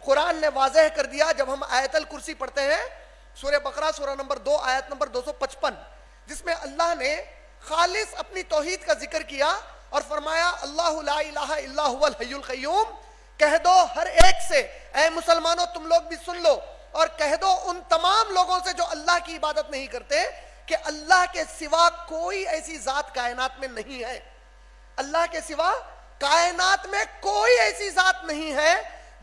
قرآن نے واضح کر دیا جب ہم آیت الکرسی پڑھتے ہیں، سورہ بقرہ سورہ نمبر 2 آیت نمبر 255، جس میں اللہ نے خالص اپنی توحید کا ذکر کیا اور فرمایا اللہ لا الہ الا هو الحی القیوم، کہہ دو ہر ایک سے، اے مسلمانوں تم لوگ بھی سن لو، اور کہہ دو ان تمام لوگوں سے جو اللہ کی عبادت نہیں کرتے کہ اللہ کے سوا کوئی ایسی ذات کائنات میں نہیں ہے، اللہ کے سوا کائنات میں کوئی ایسی ذات نہیں ہے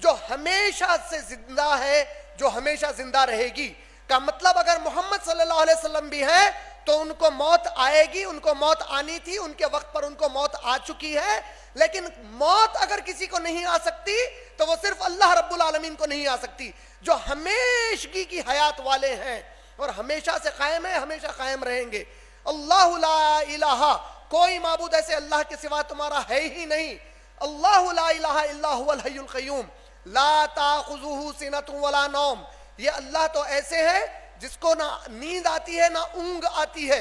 جو ہمیشہ سے زندہ ہے، جو ہمیشہ زندہ رہے گی۔ کا مطلب اگر محمد صلی اللہ علیہ وسلم بھی ہیں تو ان کو موت آئے گی، ان کو موت آنی تھی، ان کے وقت پر ان کو موت آ چکی ہے، لیکن موت اگر کسی کو نہیں آ سکتی تو وہ صرف اللہ رب العالمین کو نہیں آ سکتی، جو ہمیشگی کی حیات والے ہیں اور ہمیشہ سے قائم ہیں، ہمیشہ قائم رہیں گے۔ اللہ لا الہ، کوئی معبود ایسے اللہ کے سوا تمہارا ہے ہی نہیں۔ اللہ لا الہ الا هو الحی القیوم لا تاخذہ سنۃ ولا نوم، یہ اللہ تو ایسے ہے جس کو نہ نیند آتی ہے نہ اونگ آتی ہے۔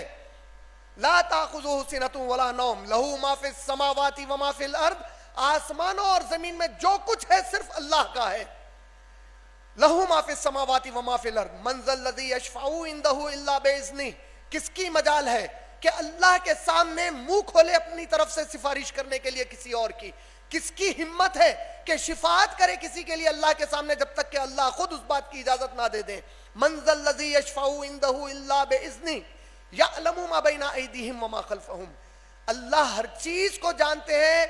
لا تاخذہ سنۃ ولا نوم لہ ما فی السماوات وما فی الارض، آسمانوں اور زمین میں جو کچھ ہے صرف اللہ کا ہے۔ لہ ما فی السماوات وما فی الارض من ذا الذی یشفع عندہ الا باذنہ، کس کی مجال ہے کہ اللہ کے سامنے منہ کھولے اپنی طرف سے سفارش کرنے کے لیے کسی اور کی؟ کس کی ہمت ہے کہ شفاعت کرے کسی کے لیے اللہ کے سامنے جب تک کہ اللہ خود اس بات کی اجازت نہ دے دیں؟ من ذا الذی یشفع عندہ الا باذنہ یعلم ما بین ایدیہم وما خلفہم، اللہ ہر چیز کو جانتے ہیں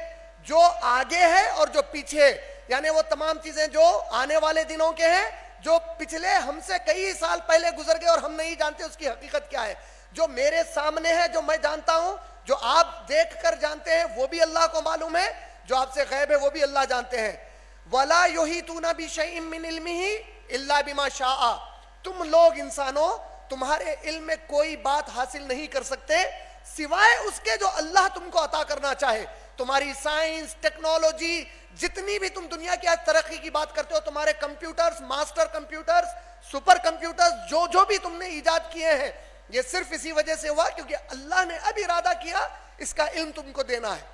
جو آگے ہے اور جو پیچھے ہے، یعنی وہ تمام چیزیں جو آنے والے دنوں کے ہیں، جو پچھلے ہم سے کئی سال پہلے گزر گئے اور ہم نہیں جانتے اس کی حقیقت کیا ہے، جو میرے سامنے ہے جو میں جانتا ہوں، جو آپ دیکھ کر جانتے ہیں وہ بھی اللہ کو معلوم ہے، جو آپ سے غیب ہے وہ بھی اللہ جانتے ہیں۔ وَلَا يُحِيطُونَ بِشَيْءٍ مِّنْ عِلْمِهِ إِلَّا بِمَا شَاءَ، تم لوگ انسانوں تمہارے علم میں کوئی بات حاصل نہیں کر سکتے سوائے اس کے جو اللہ تم کو عطا کرنا چاہے۔ تمہاری سائنس، ٹیکنالوجی، جتنی بھی تم دنیا کی آج ترقی کی بات کرتے ہو، تمہارے computers, master computers, super computers, جو بھی تم نے ایجاد کیے ہیں، یہ صرف اسی وجہ سے ہوا کیونکہ اللہ نے اب ارادہ کیا اس کا علم تم کو دینا ہے۔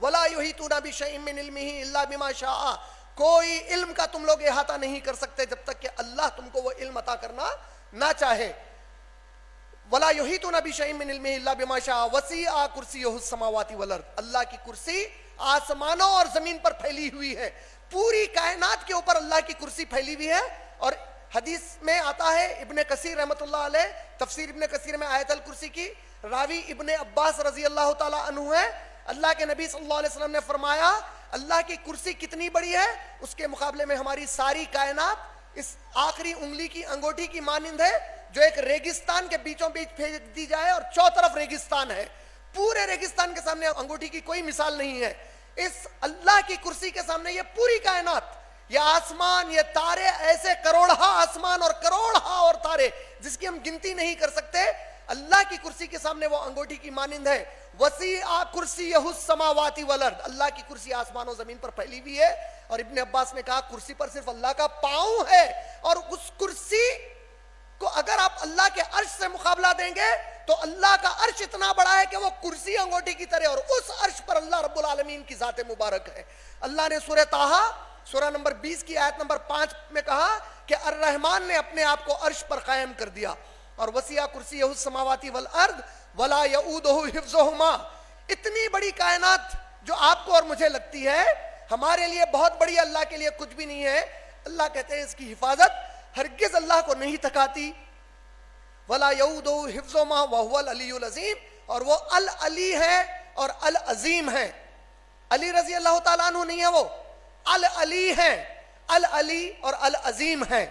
وَلَا يُحِيطُونَ بِشَيْءٍ مِّنْ عِلْمِهِ إِلَّا بِمَا شَاءَ، کوئی علم کا تم لوگ احاطہ نہیں کر سکتے جب تک کہ اللہ تم کو وہ علم عطا کرنا نہ چاہے۔ وَلَا يُحِيطُونَ بِشَيْءٍ مِّنْ عِلْمِهِ إِلَّا بِمَا شَاءَ وَسِعَ كُرْسِيُّهُ السَّمَاوَاتِ وَالْأَرْضِ، اللہ کی کرسی آسمانوں اور زمین پر پھیلی ہوئی ہے، پوری کائنات کے اوپر اللہ کی کرسی پھیلی ہوئی ہے۔ اور حدیث میں آتا ہے، ابن کثیر رحمۃ اللہ علیہ تفسیر ابن کثیر میں آیت الکرسی کی راوی ابن عباس رضی اللہ تعالی عنہ ہے، اللہ کے نبی صلی اللہ علیہ وسلم نے فرمایا اللہ کی کرسی کتنی بڑی ہے، اس کے مقابلے میں ہماری ساری کائنات اس آخری انگلی کی انگوٹھی کی مانند ہے، جو ایک ریگستان کے بیچوں بیچ پھینک دی جائے اور چوطرف ریگستان ہے، پورے ریگستان کے سامنے انگوٹھی کی کوئی مثال نہیں ہے۔ اس اللہ کی کرسی کے سامنے یہ پوری کائنات، یہ آسمان، یہ تارے، ایسے کروڑہا آسمان اور کروڑہا اور تارے جس کی ہم گنتی نہیں کر سکتے، اللہ کی کرسی کے سامنے وہ انگوٹھی کی مانند ہے۔ وسیع کرسیہ السماوات والارض، اللہ کی کرسی آسمان و زمین پر پھیلی ہوئی ہے۔ اور ابن عباس نے کہا کرسی پر صرف اللہ کا پاؤں ہے، اور اس کرسی کو اگر آپ اللہ کے عرش سے مقابلہ دیں گے تو اللہ کا عرش اتنا بڑا ہے کہ وہ کرسی انگوٹھی کی طرح، اور اس عرش پر اللہ رب العالمین کی ذات مبارک ہے۔ اللہ نے سورہ طٰہٰ سورہ نمبر 20 کی آیت نمبر 5 میں کہا کہ الرحمن نے اپنے آپ کو عرش پر قائم کر دیا۔ اور وسیع کرسیہ السماوات والارض ولا یؤودہ حفظہما، اتنی بڑی کائنات جو آپ کو اور مجھے لگتی ہے ہمارے لیے بہت بڑی، اللہ کے لیے کچھ بھی نہیں ہے۔ اللہ کہتے ہیں اس کی حفاظت ہرگز اللہ کو نہیں تھکاتی۔ ولا یؤودہ حفظہما وہو العلی العظیم، اور وہ العلی ہے اور العظیم ہے۔ علی رضی اللہ تعالیٰ عنہ نہیں ہے، وہ العلی ہے، العلی اور العظیم ہے۔